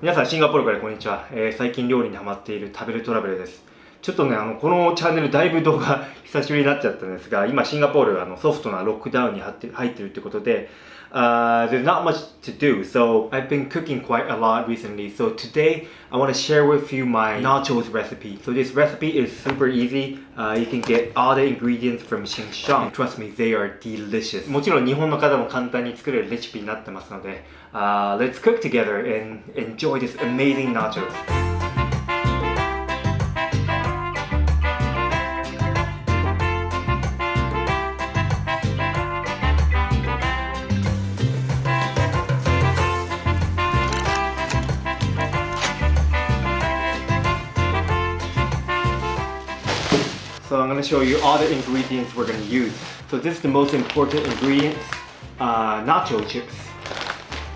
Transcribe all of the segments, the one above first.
皆さんシンガポールからこんにちは、最近料理にハマっている食べるトラベルです。ちょっとね、このチャンネルだいぶ動画久しぶりになっちゃったんですが、今シンガポールソフトなロックダウンに入ってるってことで、there's not much to do, so I've been cooking quite a lot recently. So today I want to share with you my nachos recipe. So this recipe is super easy. You can get all the ingredients from Sheng Siong. Trust me, they are delicious. もちろん日本の方も簡単に作れるレシピになってますので、let's cook together and enjoy this amazing nachos. So I'm going to show you all the ingredients we're going to use. So this is the most important ingredients, nacho chips.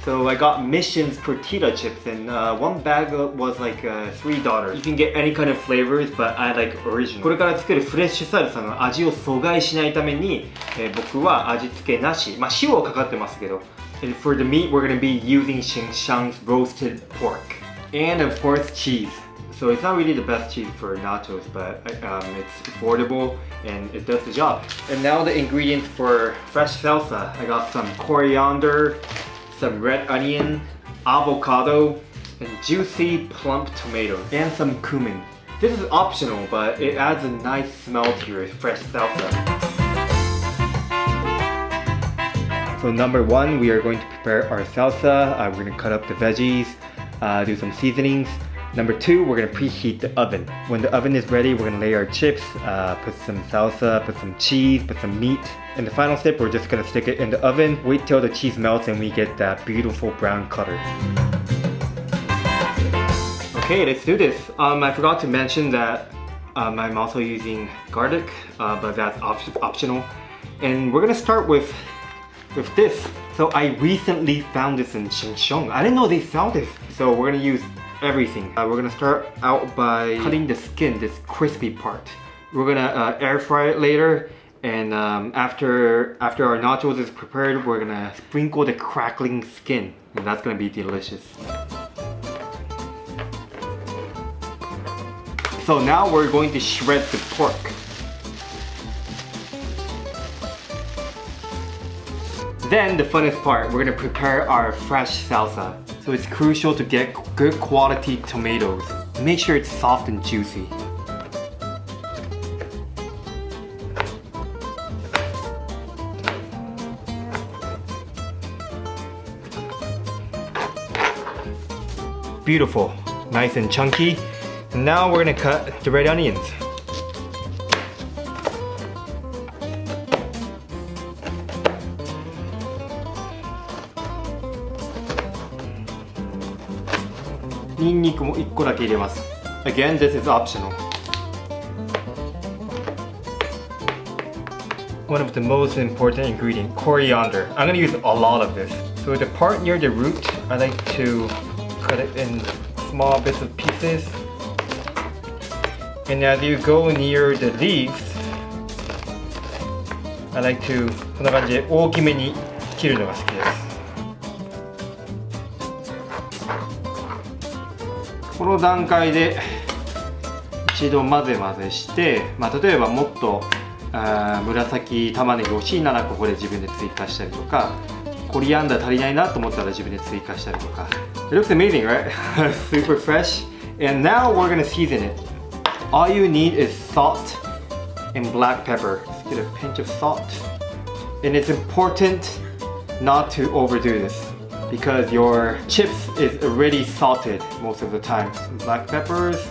So I got Mission's Tortilla Chips and one bag was like $3. You can get any kind of flavors, but I like original. これから作るフレッシュサルサの味を阻害しないために、僕は味付けなし、塩はかかってますけど。And for the meat, we're going to be using Sheng Siong's roasted pork. And of course, cheese. So it's not really the best cheese for nachos, but it's affordable and it does the job. And now the ingredients for fresh salsa. I got some coriander, some red onion, avocado, and juicy plump tomatoes, and some cumin. This is optional, but it adds a nice smell to your fresh salsa. So number one, we are going to prepare our salsa. We're going to cut up the veggies, do some seasonings. Number two, we're going to preheat the oven. When the oven is ready, we're going to lay our chips, put some salsa, put some cheese, put some meat. And the final step, we're just going to stick it in the oven, wait till the cheese melts and we get that beautiful brown color. Okay, let's do this. I forgot to mention that I'm also using garlic, but that's optional. And we're going to start with this. So I recently found this in Sheng Siong. I didn't know they sell this. So we're going to use everything. We're gonna start out by cutting the skin, this crispy part. We're gonna air fry it later, and after our nachos is prepared, we're gonna sprinkle the crackling skin, and that's gonna be delicious. So now we're going to shred the pork. Then the funnest part, we're gonna prepare our fresh salsa. So it's crucial to get good quality tomatoes. Make sure it's soft and juicy. Beautiful, nice and chunky. And now we're gonna cut the red onions. Again, this is optional. One of the most important ingredients, coriander. I'm going to use a lot of this. So the part near the root, I like to cut it in small bits of pieces. And as you go near the leaves, I like to こんな感じで大きめに切るのが好きです。この段階で一度混ぜ混ぜして、例えばもっと紫玉ねぎ欲しいならここで自分で追加したりとか、コリアンダー足りないなと思ったら自分で追加したりとか。It looks amazing, right? Super fresh. And now we're gonna season it. All you need is salt and black pepper. Just get a pinch of salt. And it's important not to overdo this, because your chips is already salted most of the time. Some black peppers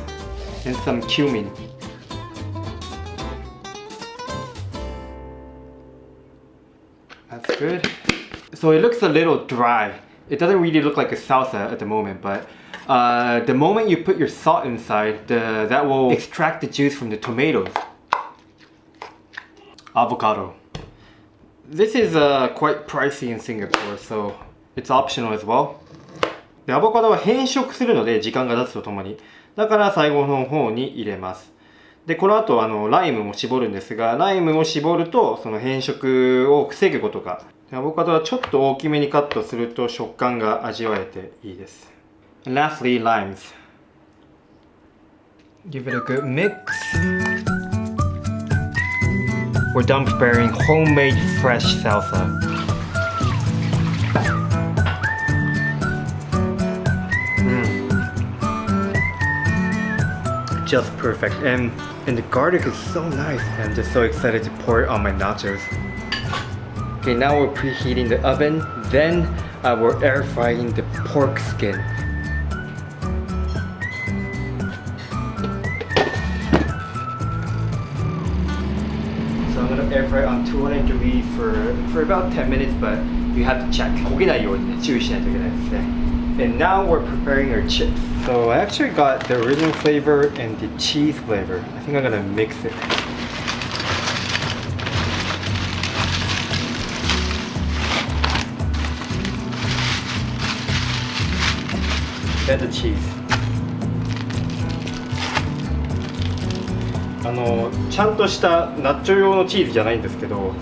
and some cumin. That's good. So it looks a little dry. It doesn't really look like a salsa at the moment, but the moment you put your salt inside, that will extract the juice from the tomatoes. Avocado. This is quite pricey in Singapore, so it's optional as well. で、アボカドは変色するので時間が経つとともに、だから最後の方に入れます。で、この後ライムも絞るんですが、ライムを絞るとその変色を防ぐことが。アボカドはちょっと大きめにカットすると食感が味わえていいです。And lastly, limes. Give it a good mix. We're done preparing homemade fresh salsa. Just perfect, and the garlic is so nice. I'm just so excited to pour it on my nachos. Okay, now we're preheating the oven. Then we're air frying the pork skin. So I'm gonna air fry on 200 degrees for about 10 minutes, but you have to check. 焦げないようにね、注意しないといけないですね。And now we're preparing our chips. So I actually got the original flavor and the cheese flavor. I think I'm gonna mix it. Then the cheese. ちゃんとしたナッチョ用のチーズじゃないんですけど、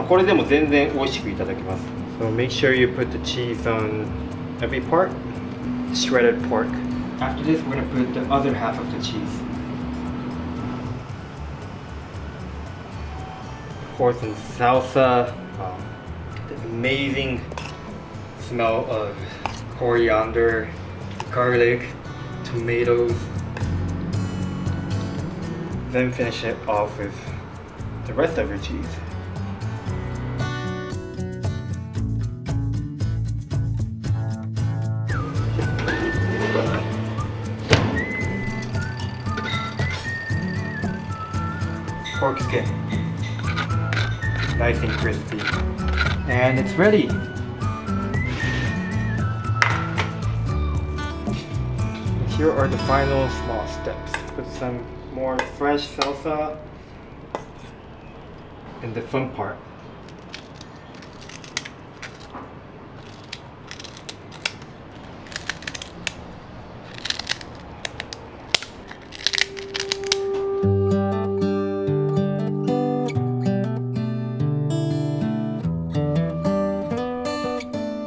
これでも全然美味しくいただけます。So make sure you put the cheese on every part. Shredded pork. After this, we're gonna put the other half of the cheese. Pour some salsa. The amazing smell of coriander, garlic, tomatoes. Then finish it off with the rest of your cheese. Pork skin, nice and crispy, and it's ready. And here are the final small steps. Put some more fresh salsa in the fun part.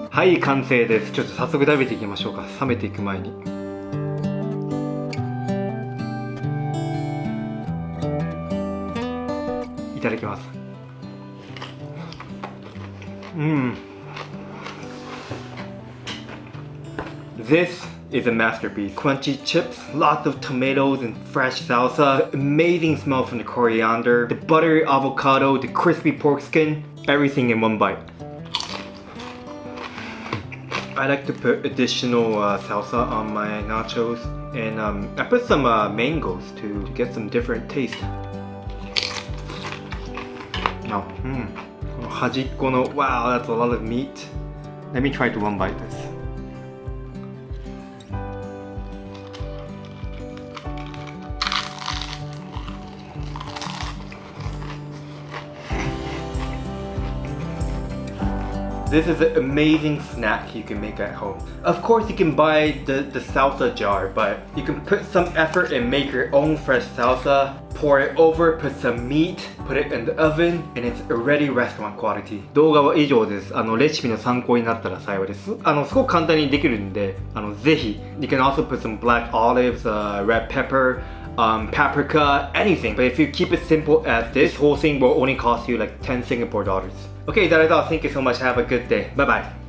はい、完成です。ちょっと早速食べていきましょうか。冷めていく前に。いただきます。This is a masterpiece. Crunchy chips, lots of tomatoes and fresh salsa, the amazing smell from the coriander, the buttery avocado, the crispy pork skin, everything in one bite. I like to put additional salsa on my nachos, and I put some mangoes to get some different taste. Now, hajiko no, wow, that's a lot of meat. Let me try to one bite this. This is an amazing snack you can make at home. Of course, you can buy the salsa jar, but you can put some effort and make your own fresh salsa, pour it over, put some meat, put it in the oven, and it's already restaurant quality. 動画は以上です。レシピの参考になったら幸いです。すごく簡単にできるんで、ぜひ。You can also put some black olives, red pepper, paprika, anything. But if you keep it simple as this whole thing will only cost you like 10 Singapore dollars. Okay, that is all. Thank you so much. Have a good day. Bye bye.